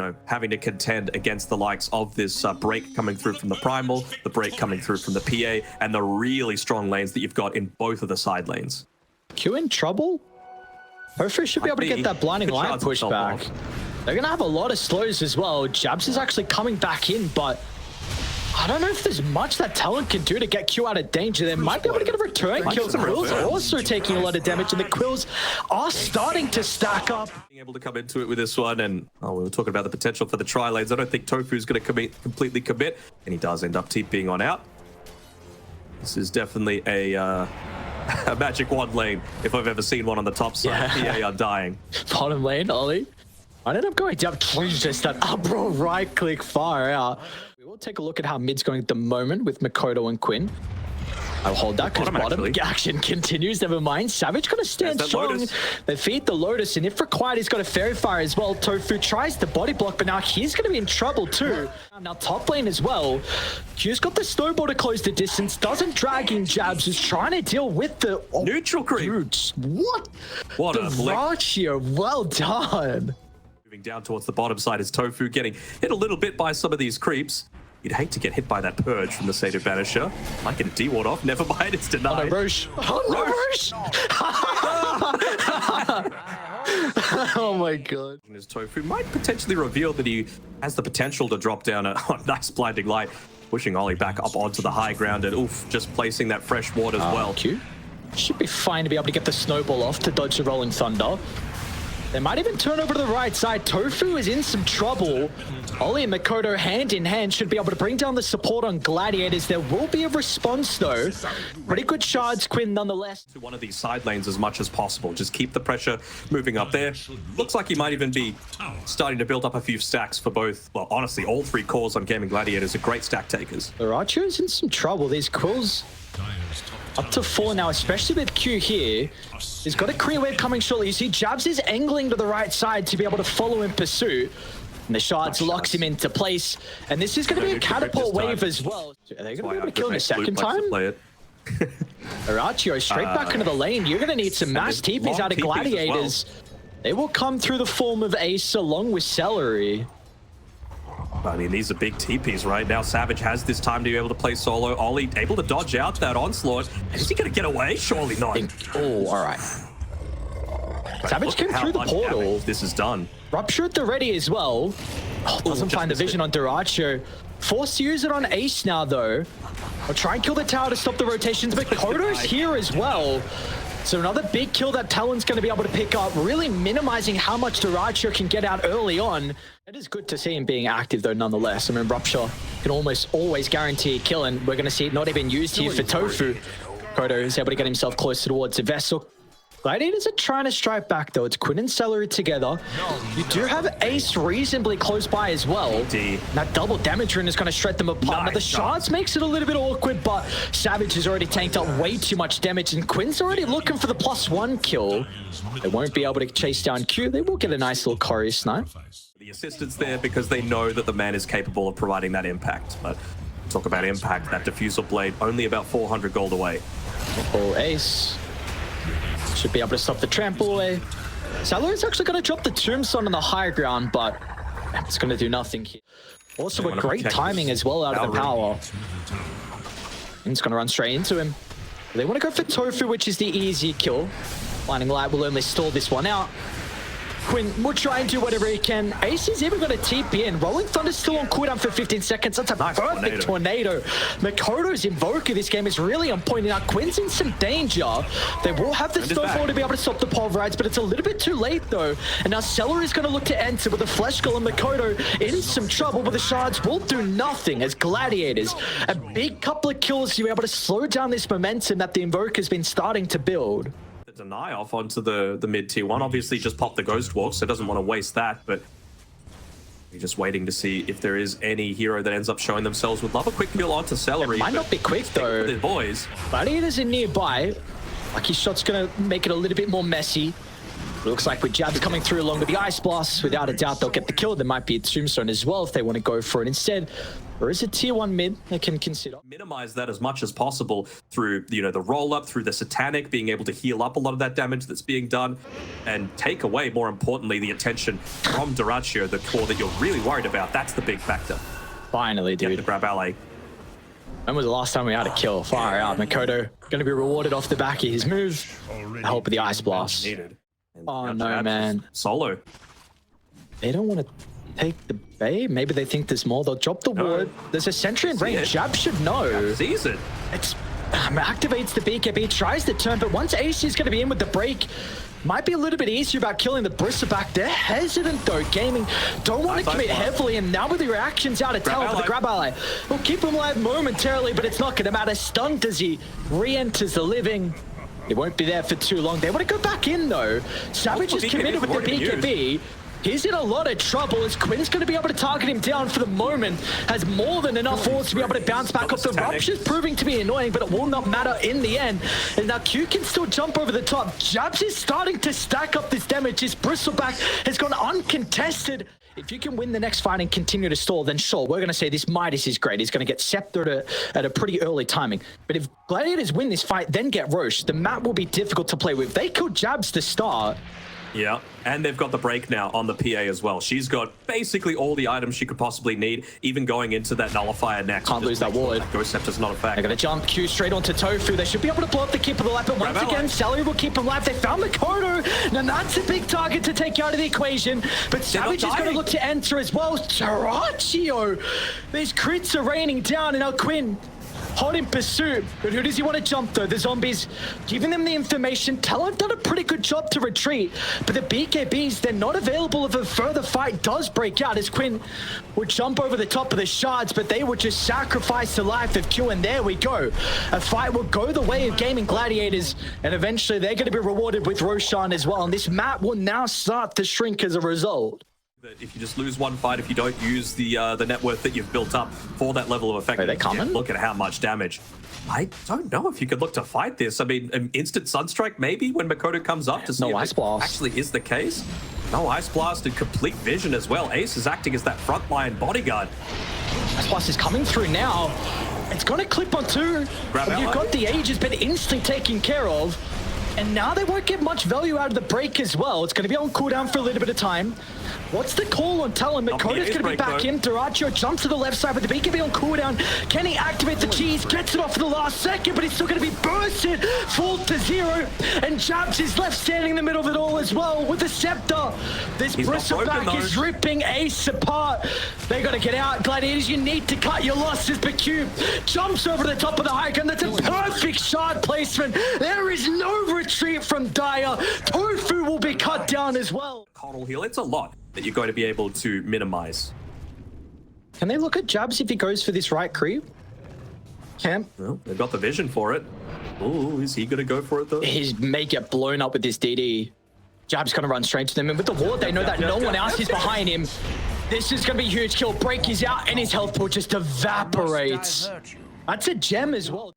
know, having to contend against the likes of this break coming through from the Primal, the break coming through from the PA, and the really strong lanes that you've got in both of the side lanes. Q in trouble? Hopefully should be able to get that blinding light push back. They're going to have a lot of slows as well. Jabs is actually coming back in, but I don't know if there's much that Talon can do to get Q out of danger. They might be able to get a return kill. The Quills are also taking a lot of damage, and the Quills are starting to stack up. Being able to come into it with this one, and we were talking about the potential for the tri-lanes. I don't think Tofu's going to completely commit, and he does end up TPing on out. This is definitely a magic wand lane, if I've ever seen one on the top side. Yeah. PA are dying. Bottom lane, Ollie. I ended up going down, just that upper right click far out. We will take a look at how mid's going at the moment with Makoto and Quinn. I'll hold that because bottom action continues. Never mind. Savage going to stand strong. Lotus. They feed the Lotus, and if required, he's got a Fairy Fire as well. Tofu tries the body block, but now he's going to be in trouble too. Now top lane as well. Q's got the snowball to close the distance. Doesn't drag in Jabs. Is trying to deal with the neutral creep. Dude, what? What the Raj here. Well done. Moving down towards the bottom side is Tofu getting hit a little bit by some of these creeps. You'd hate to get hit by that purge from the Satyr Banisher. Might get a D-ward off. Never mind, it's denied. Oh, no, Roche. Oh my god. His Tofu might potentially reveal that he has the potential to drop down a nice blinding light, pushing Ollie back up onto the high ground, and oof, just placing that fresh ward as well. Q should be fine to be able to get the snowball off to dodge the rolling thunder. They might even turn over to the right side. Tofu is in some trouble. Ollie and Makoto hand in hand should be able to bring down the support on Gladiators. There will be a response though. Pretty good shards, Quinn, nonetheless. To one of these side lanes as much as possible. Just keep the pressure moving up there. Looks like he might even be starting to build up a few stacks for both. Well, honestly, all three cores on Gaming Gladiators are great stack takers. Aracho's in some trouble. These Quills up to 4 now, especially with Q here. He's got a Kree wave coming shortly. You see Jabs is angling to the right side to be able to follow in pursuit. And the shards locks him into place. And this is going to be a catapult wave as well. Are they going to be able to kill him a second time? Aracho straight back into the lane. You're going to need some mass TPs out of Gladiators. They will come through the form of Ace along with Celery. I mean, these are big TPs right now. Savage has this time to be able to play solo. Ollie able to dodge out that onslaught. Is he going to get away? Surely not. Oh, all right. Savage came through the portal. This is done. Rupture at the ready as well. Oh, doesn't find the vision on Duracho. Forced to use it on Ace now, though. I'll try and kill the tower to stop the rotations, but Kodo's here as well. So another big kill that Talon's going to be able to pick up, really minimizing how much Duracho can get out early on. It is good to see him being active, though, nonetheless. I mean, Rupture can almost always guarantee a kill, and we're going to see it not even used here for Tofu. Kodo is able to get himself closer towards the vessel. Gladiators are trying to strike back, though. It's Quinn and Celery together. You do have Ace reasonably close by as well. That double damage rune is going to shred them apart. Now, the shards makes it a little bit awkward, but Savage has already tanked up way too much damage, and Quinn's already looking for the +1 kill. They won't be able to chase down Q. They will get a nice little Courier snipe. The assistance there because they know that the man is capable of providing that impact. But talk about impact, that diffusal blade only about 400 gold away. Oh, Ace should be able to stop the trample away. Celery's actually going to drop the Tombstone on the high ground, but it's going to do nothing here. Also, a great timing as well out of the power. And it's going to run straight into him. They want to go for Tofu, which is the easier kill. Blinding Light will only stall this one out. Quinn will try and do whatever he can. Ace is even going to TP in. Rolling Thunder's still on cooldown for 15 seconds. That's a perfect tornado. Makoto's Invoker this game is really on point. Now Quinn's in some danger. They will have the Snowfall to be able to stop the Pulverides, but it's a little bit too late though. And now Celery's going to look to enter with a Flesh Golem. Makoto in some trouble, but the shards will do nothing as Gladiators. A big couple of kills to be able to slow down this momentum that the Invoker's been starting to build. Deny off onto the mid tier 1. Obviously just popped the Ghost Walk, so doesn't want to waste that, but you're just waiting to see if there is any hero that ends up showing themselves. Would love a quick kill onto Celery. It might not be quick though. The boys. Gladiators are nearby. Lucky Shot's gonna make it a little bit more messy. Looks like with Jabs coming through along with the Ice Blast, without a doubt they'll get the kill. There might be a Tombstone as well if they want to go for it instead. Or is it tier 1 mid they can consider? Minimize that as much as possible through, you know, the roll-up, through the Satanic, being able to heal up a lot of that damage that's being done, and take away, more importantly, the attention from Duraccio, the core that you're really worried about. That's the big factor. Finally, dude. Get the grab ally. When was the last time we had a kill? Far out. Makoto going to be rewarded off the back of his move. The help of the Ice Blast. Oh no, man. Solo. They don't want to take the Bay. Maybe they think there's more. They'll drop the ward. There's a sentry in range. Jab should know. Jab sees it. It's activates the BKB, tries the turn, but once AC is going to be in with the break, might be a little bit easier about killing the Bristleback. They're hesitant though. Gaming don't want to commit heavily, and now with the reactions out of Talon for the grab ally, will keep him alive momentarily, but it's not going to matter. Stunned as he re-enters the living. It won't be there for too long. They want to go back in though. Savage is committed with the BKB. He's in a lot of trouble as Quinn's going to be able to target him down for the moment. Has more than enough wards to be able to bounce back off. The Rupture's proving to be annoying, but it will not matter in the end. And now Q can still jump over the top. Jabs is starting to stack up this damage. His Bristleback has gone uncontested. If you can win the next fight and continue to stall, then sure, we're going to say this Midas is great. He's going to get sceptered at a pretty early timing. But if Gladiators win this fight, then get Roche, the map will be difficult to play with. They kill Jabs to start. Yeah, and they've got the break now on the PA as well. She's got basically all the items she could possibly need, even going into that nullifier next. Can't lose that ward. Ghost Scepter's not a fact. They're going to jump Q straight onto Tofu. They should be able to blow up the keep of the lap, but once again, Sally will keep him alive. They found Makoto. Now that's a big target to take out of the equation, but Savage is going to look to enter as well. Duraccio! These crits are raining down, and now Quinn hot in pursuit, but who does he want to jump though? The zombies giving them the information. Talon done a pretty good job to retreat, but the BKBs, they're not available if a further fight does break out, as Quinn would jump over the top of the shards, but they would just sacrifice the life of Q, and there we go. A fight will go the way of Gaming Gladiators, and eventually they're going to be rewarded with Roshan as well, and this map will now start to shrink as a result. That if you just lose one fight, if you don't use the net worth that you've built up for that level of effect, they coming? Look at how much damage. I don't know if you could look to fight this. I mean, an instant Sunstrike maybe when Makoto comes up to see if it actually is the case. No Ice Blast and complete vision as well. Ace is acting as that frontline bodyguard. Ice Blast is coming through now. It's going to clip on two. You've got the Age has been instantly taken care of. And now they won't get much value out of the break as well. It's going to be on cooldown for a little bit of time. What's the call on Talon? Makoto's going to be back in. Duraccio jumps to the left side with the BKB on cooldown. Can he activate the cheese? Gets it off for the last second, but he's still going to be bursted. Fall to 0. And Jabs is left standing in the middle of it all as well with the scepter. This Bristleback is ripping Ace apart. They got to get out. Gladiators, you need to cut your losses. But Q jumps over the top of the high ground. That's a perfect shard placement. There is no retreat from Dyer. Tofu will be cut down as well. Coddle heal, it's a lot that you're going to be able to minimize. Can they look at Jabs if he goes for this right creep? Camp. Well, they've got the vision for it. Oh, is he going to go for it though? He may get blown up with this DD. Jab's going to run straight to them, and with the ward, they know that no one else is behind him. This is going to be a huge kill. Break is out, and his health pool just evaporates. That's a gem as well.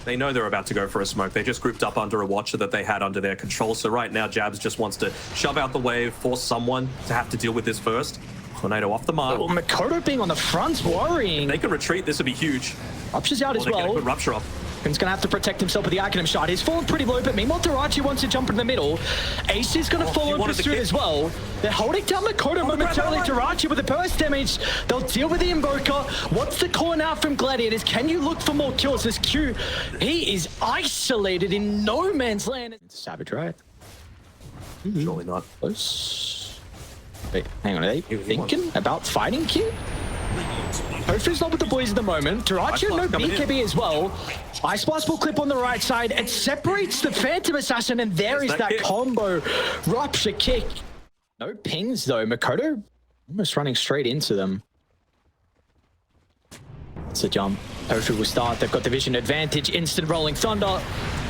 They know they're about to go for a smoke. They just grouped up under a Watcher that they had under their control. So right now, Jabs just wants to shove out the wave, force someone to have to deal with this first. Tornado off the mark. Oh, Makoto being on the front's worrying. If they can retreat, this would be huge. Rupture's out as well. Get a good Rupture off. Quinn's going to have to protect himself with the Arcanum shot. He's fallen pretty low, but meanwhile, Duraccio wants to jump in the middle. Ace is going to follow in pursuit as well. They're holding down Makoto momentarily. Duraccio with the burst damage. They'll deal with the Invoker. What's the call now from Gladiators? Can you look for more kills? This Q, he is isolated in no man's land. It's Savage, right? Surely not. Close. Wait, hang on. Are they thinking about fighting Q? Tofu's not with the boys at the moment. Duraccio no BKB as well. Ice Blast will clip on the right side. It separates the Phantom Assassin, and there is that combo Rupture kick. No pings though. Makoto almost running straight into them. It's a jump. Tofu will start. They've got the vision advantage. Instant rolling thunder.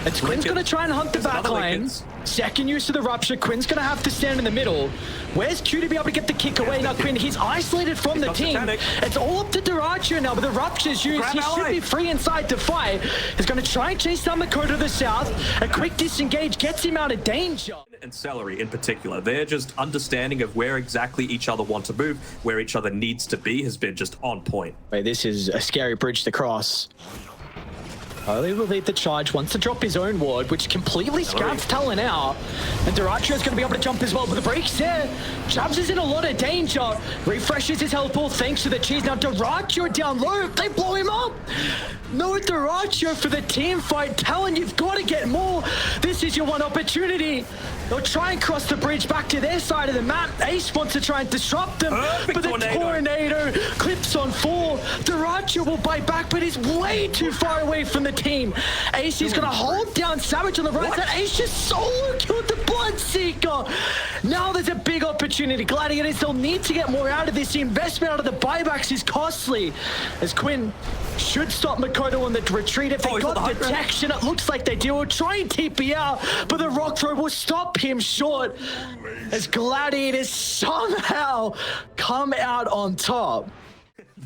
It's Quinn's going to try and hunt the backline. Second use of the Rupture. Quinn's going to have to stand in the middle. Where's Q to be able to get the kick away? Now, Quinn, he's isolated from the team. It's all up to Duracho now, but the Rupture's used. He should be free inside to fight. He's going to try and chase down Makoto to the south. A quick disengage gets him out of danger. And Celery in particular, they're just understanding of where exactly each other want to move, where each other needs to be, has been just on point. Wait, this is a scary bridge to cross. Only will lead the charge, wants to drop his own ward, which completely scouts Talon out. And Duracho is going to be able to jump as well, but the break's there. Jabs is in a lot of danger. Refreshes his health pool thanks to the cheese. Now Duracho down low, they blow him up. No Duracho for the team fight. Talon, you've got to get more. This is your one opportunity. They'll try and cross the bridge back to their side of the map. Ace wants to try and disrupt them, but the tornado clips on 4. Duracho will bite back, but he's way too far away from the team. Ace is going to hold down Savage on the right side. Ace just solo killed the Bloodseeker. Now there's a big opportunity. Gladiators, they'll need to get more out of this. The investment out of the buybacks is costly, as Quinn should stop Makoto on the retreat. If they got detection, it looks like they do. We'll try and TP out, but the rock throw will stop him short as Gladiators somehow come out on top.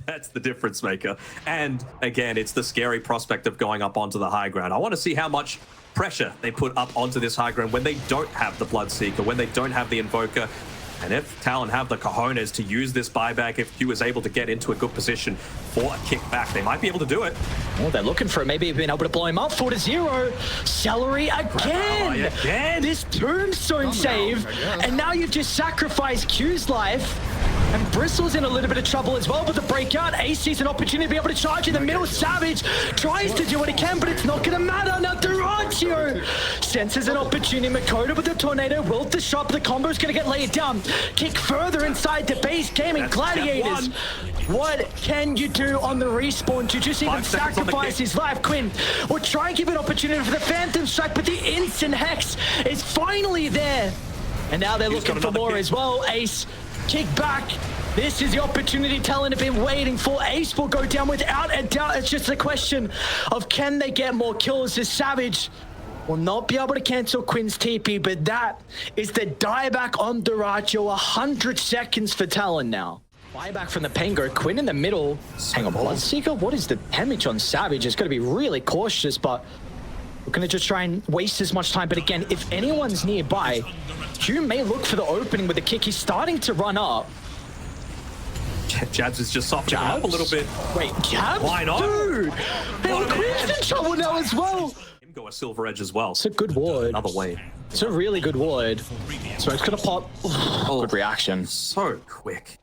That's the difference maker. And again, it's the scary prospect of going up onto the high ground. I want to see how much pressure they put up onto this high ground when they don't have the Bloodseeker, when they don't have the Invoker. And if Talon have the cojones to use this buyback, if Q is able to get into a good position for a kickback, they might be able to do it. Oh, they're looking for it. Maybe being able to blow him up. 4-0. Celery again. This tombstone save. And now you've just sacrificed Q's life. And Bristle's in a little bit of trouble as well, but the breakout. Ace sees an opportunity to be able to charge in the middle. Savage tries to do what he can, but it's not going to matter. Now Duracho senses an opportunity. Makoto with the tornado will disrupt. The combo is going to get laid down. Kick further inside the base. Gaming Gladiators. What can you do on the respawn to just even sacrifice his life? Quinn will try and give an opportunity for the Phantom Strike, but the instant Hex is finally there. And now they're looking for more as well. Ace, kick back. This is the opportunity Talon have been waiting for. Ace will go down without a doubt. It's just a question of can they get more kills. As Savage will not be able to cancel Quinn's TP, but that is the dieback on Duracho. 100 seconds for Talon now. Buyback from the Pengo. Quinn in the middle. Hang on, Bloodseeker? What is the damage on Savage? It's going to be really cautious, but we're going to just try and waste as much time. But again, if anyone's nearby, Q may look for the opening with the kick. He's starting to run up. Jabs is just softening up a little bit. Wait, Jabs? Why not? Dude! Quinn's in trouble now as well. Go a Silver Edge as well. It's a good ward. Another wave. It's a really good ward. So it's going to pop. Good reaction. So quick.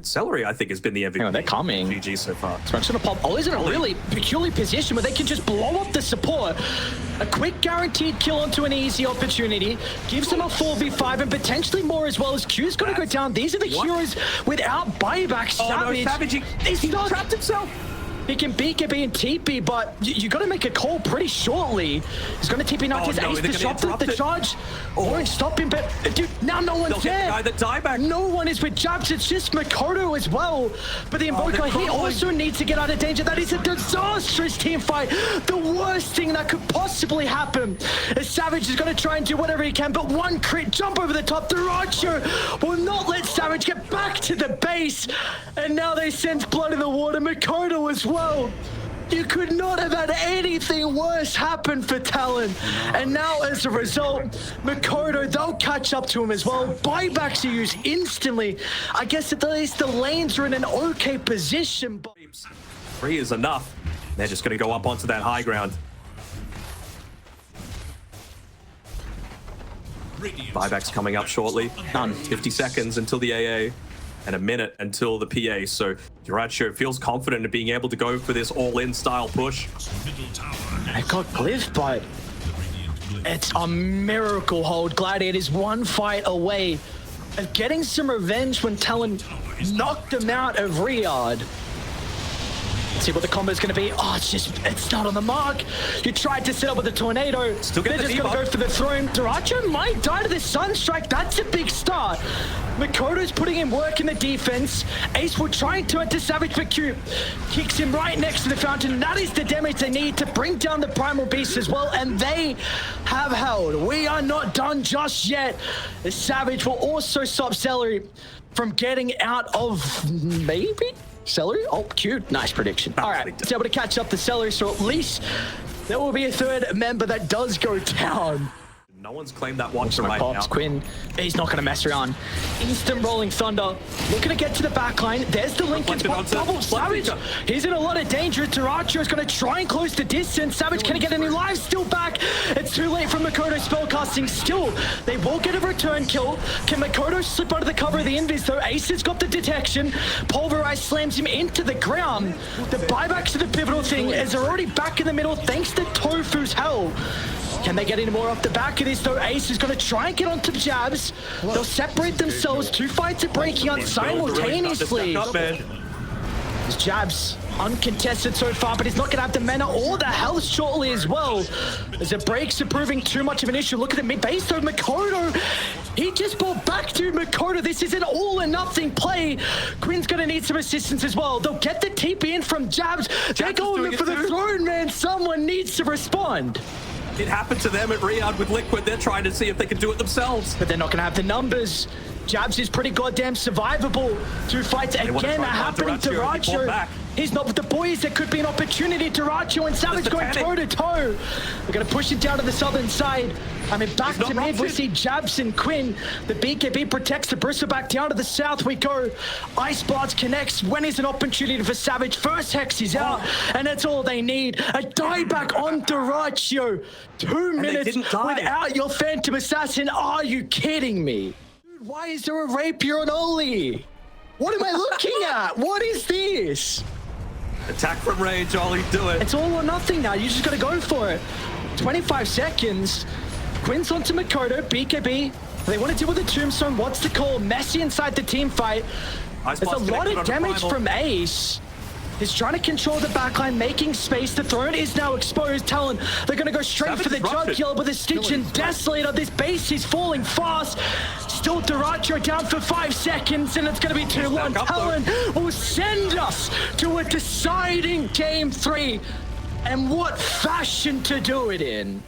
Celery, I think, has been the MVP. Hang on, they're coming. GG so far. Smoke's gonna pop. Ollie's in a really peculiar position where they can just blow up the support. A quick guaranteed kill onto an easy opportunity. Gives them a 4v5 and potentially more as well. As Q's gonna go down. These are the heroes without buyback. Savage. No, Savage, he trapped himself. He can BKB and TP, but you got to make a call pretty shortly. He's going to TP now. His Ace disrupted the charge. Won't stop him, but dude, now no one's there. The dieback. No one is with Jabs. It's just Makoto as well. But the Invoker, he also needs to get out of danger. That is a disastrous team fight. The worst thing that could possibly happen. As Savage is going to try and do whatever he can, but one crit jump over the top. Duracho will not let Savage get back to the base. And now they sense blood in the water. Makoto as well. You could not have had anything worse happen for Talon. And now as a result, Makoto, they'll catch up to him as well. Buybacks are used instantly. I guess at least the lanes are in an okay position. But 3 is enough. They're just going to go up onto that high ground. Buybacks coming up shortly. 50 seconds until the AA. And a minute until the PA, so Duracho feels confident in being able to go for this all-in style push. I got Glyph, but it's a miracle hold. Gladiators one fight away of getting some revenge when Talon knocked them out of Riyadh. See what the combo is going to be. Oh, it's not on the mark. You tried to set up with a tornado. Still They're getting just the going to go for the throne. Duracho might die to the Sunstrike. That's a big start. Makoto's putting in work in the defense. Ace will try and turn to Savage, but Q kicks him right next to the fountain. That is the damage they need to bring down the Primal Beast as well, and they have held. We are not done just yet. The Savage will also stop Celery from getting out of maybe? Celery? Oh, cute. Nice prediction. All right, it's able to catch up the Celery, so at least there will be a third member that does go down. No one's claimed that one right now. Quinn, he's not going to mess around. Instant Rolling Thunder. Looking to get to the back line. There's the Lincoln spot. Double Savage. He's in a lot of danger. Duracho is going to try and close the distance. Savage can't get any lives. Still back. It's too late for Makoto spellcasting. Still, they will get a return kill. Can Makoto slip under the cover of the invis though? Ace has got the detection. Pulverize slams him into the ground. The buyback to the pivotal thing is they're already back in the middle thanks to Tofu's hell. Can they get any more off the back of this though? Ace is going to try and get onto jabs. They'll separate themselves. Two fights are breaking out simultaneously. His jabs uncontested so far, but he's not going to have the mana or the health shortly as well. As the breaks are proving too much of an issue. Look at the mid base though. Makoto, he just brought back to Makoto. This is an all or nothing play. Quinn's going to need some assistance as well. They'll get the TP in from jabs. They're going for the throne, man. Someone needs to respond. It happened to them at Riyadh with Liquid. They're trying to see if they can do it themselves. But they're not going to have the numbers. Jabs is pretty goddamn survivable. Two fights again are happening to Duracho. He's not with the boys. There could be an opportunity. Duracho and Savage going toe-to-toe. They're going to push it down to the southern side. I mean, back to mid, we see Jabs and Quinn. The BKB protects the Bristle back down to the south we go. Ice Blast connects. When is an opportunity for Savage? First Hex is out, and that's all they need. A dieback on Duracho. 2 minutes without your Phantom Assassin. Are you kidding me? Dude, why is there a Rapier on Oli? What am I looking at? What is this? Attack from range, Ollie, do it. It's all or nothing now. You just got to go for it. 25 seconds. Quinn's onto Makoto, BKB. They want to deal with the Tombstone. What's the call? Messy inside the team fight. There's a lot of damage from Ace. He's trying to control the backline, making space. The throne is now exposed. Talon, they're going to go straight for the Jugular with a Stitch and Desolator. This base is falling fast. Still Duracho down for 5 seconds, and it's going to be too long. Talon will send us to a deciding Game 3. And what fashion to do it in.